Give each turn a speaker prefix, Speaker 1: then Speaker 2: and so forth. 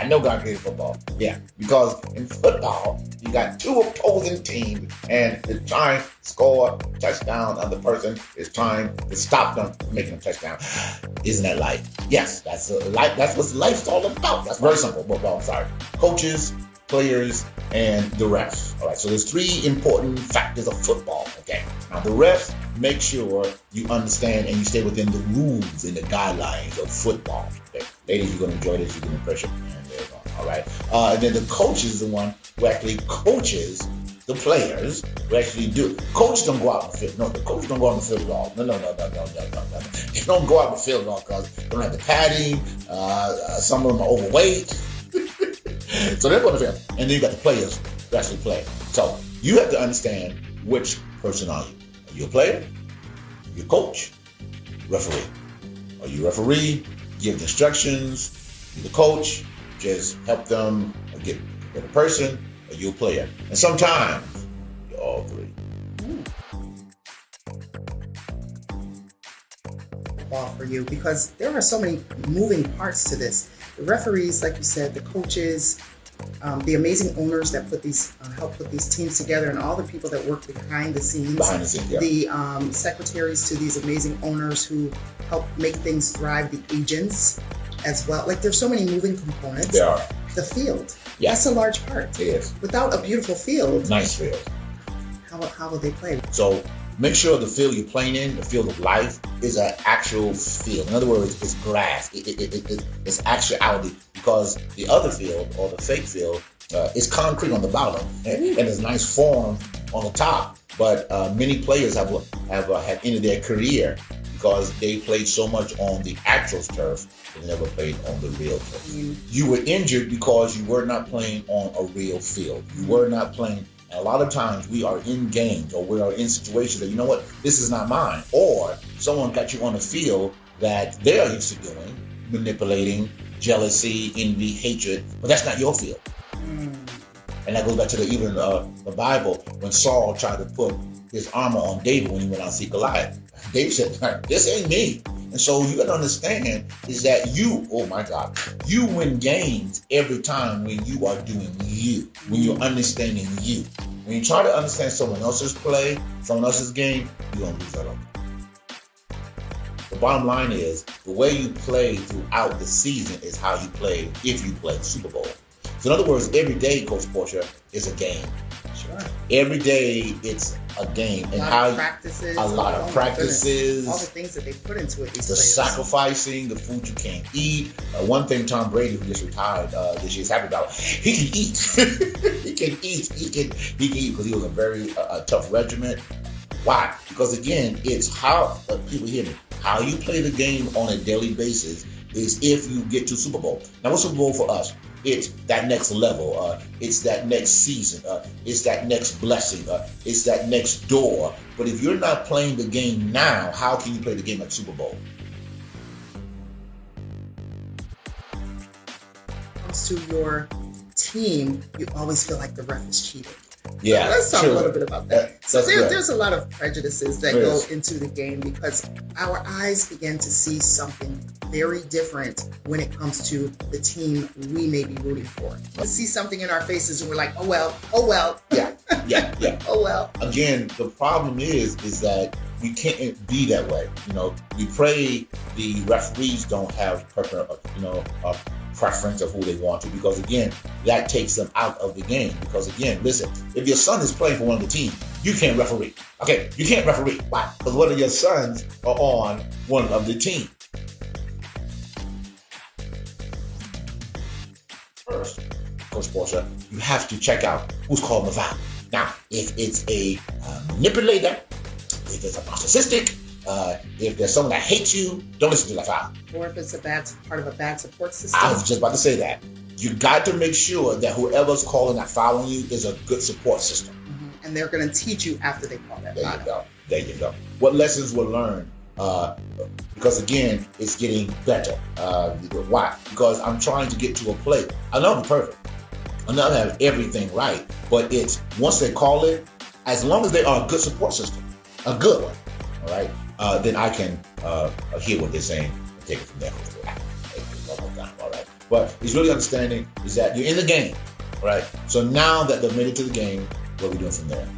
Speaker 1: I know God created football. Yeah, because in football, you got two opposing teams, and they're trying to score a touchdown, and the person is trying to stop them from making a touchdown. Isn't that life? Yes, that's life. That's what life's all about. That's very simple. Well, I'm sorry. Coaches, players, and the refs. All right, so there's three important factors of football. Okay, now the refs make sure you understand and you stay within the rules and the guidelines of football. Okay, ladies, you're gonna enjoy this. You're gonna impress your man. There you go. All right, and then the coach is the one who actually coaches the players. Who actually do. Coach don't go out in the field. No, the coach don't go out in the field at all. No. They don't go out in the field at all because they don't have the padding. Some of them are overweight. So they're going to fail. And then you got the players who actually play. So you have to understand which person are you. Are you a player? Are you a coach? Referee. Are you a referee? Give instructions. You the coach. Just help them get a person. Are you a player? And sometimes you're all three.
Speaker 2: Ball for you, because there are so many moving parts to this. The referees, like you said, the coaches, the amazing owners that put these help put these teams together, and all the people that work behind the scenes.
Speaker 1: Yeah.
Speaker 2: The secretaries to these amazing owners who help make things thrive. The agents as well. Like there's so many moving components.
Speaker 1: There are.
Speaker 2: The field.
Speaker 1: Yeah.
Speaker 2: That's a large part.
Speaker 1: It is.
Speaker 2: Without a beautiful field,
Speaker 1: Nice field.
Speaker 2: how will they play?
Speaker 1: So make sure the field you're playing in, the field of life, is an actual field. In other words, it's grass. It's actuality, because the other field, or the fake field, is concrete on the bottom and it's nice form on the top. But many players have ended their career because they played so much on the actual turf, they never played on the real turf. You were injured because you were not playing on a real field. You were not playing. And a lot of times we are in games, or we are in situations that, you know what, this is not mine. Or someone got you on a field that they are used to doing, manipulating, jealousy, envy, hatred, but that's not your field. And that goes back to the Bible, when Saul tried to put his armor on David when he went out to see Goliath. David said, this ain't me. And so you got to understand is that you win games every time when you are doing you, when you're understanding you. When you try to understand someone else's play, someone else's game, you're going to lose that on. The bottom line is, the way you play throughout the season is how you play if you play the Super Bowl. So in other words, every day, Coach Portia, is a game.
Speaker 2: Sure.
Speaker 1: Every day it's a game.
Speaker 2: A lot of practices. All the things that they put into it. These players.
Speaker 1: Sacrificing, the food you can't eat. One thing Tom Brady, who just retired this year, is happy about. He can eat. He can eat. He can eat because he was a very tough regiment. Why? Because again, it's how people hear me. How you play the game on a daily basis is if you get to Super Bowl. Now, what's Super Bowl for us? It's that next level. It's that next season. It's that next blessing. It's that next door. But if you're not playing the game now, how can you play the game at Super Bowl?
Speaker 2: When it comes to your team, you always feel like the ref is cheating.
Speaker 1: Yeah,
Speaker 2: let's talk a little bit about that. So
Speaker 1: there's
Speaker 2: a lot of prejudices that go into the game because our eyes begin to see something very different when it comes to the team we may be rooting for. We see something in our faces and we're like, oh well.
Speaker 1: Yeah.
Speaker 2: Oh well.
Speaker 1: Again, the problem is that we can't be that way. We pray the referees don't have preference of who they want to, because again, that takes them out of the game. Because again, listen, if your son is playing for one of the teams, you can't referee. Okay, you can't referee. Why? Because one of your sons are on one of the team. First, Coach Portia, you have to check out who's calling the foul. Now, if it's a manipulator, if it's a narcissistic, if there's someone that hates you, don't listen to that foul.
Speaker 2: Or if it's part of a bad support system.
Speaker 1: I was just about to say that. You got to make sure that whoever's calling that foul on you is a good support system.
Speaker 2: Mm-hmm. And they're going to teach you after they call that foul.
Speaker 1: There you go. What lessons were learned? Because again, it's getting better. Why? Because I'm trying to get to a place. I know I'm perfect. I know I have everything right. But it's once they call it, as long as they are a good support system, a good one, all right, then I can hear what they're saying and take it from there. All right. But he's really understanding is that you're in the game, right? So now that they've made it to the game, what are we doing from there?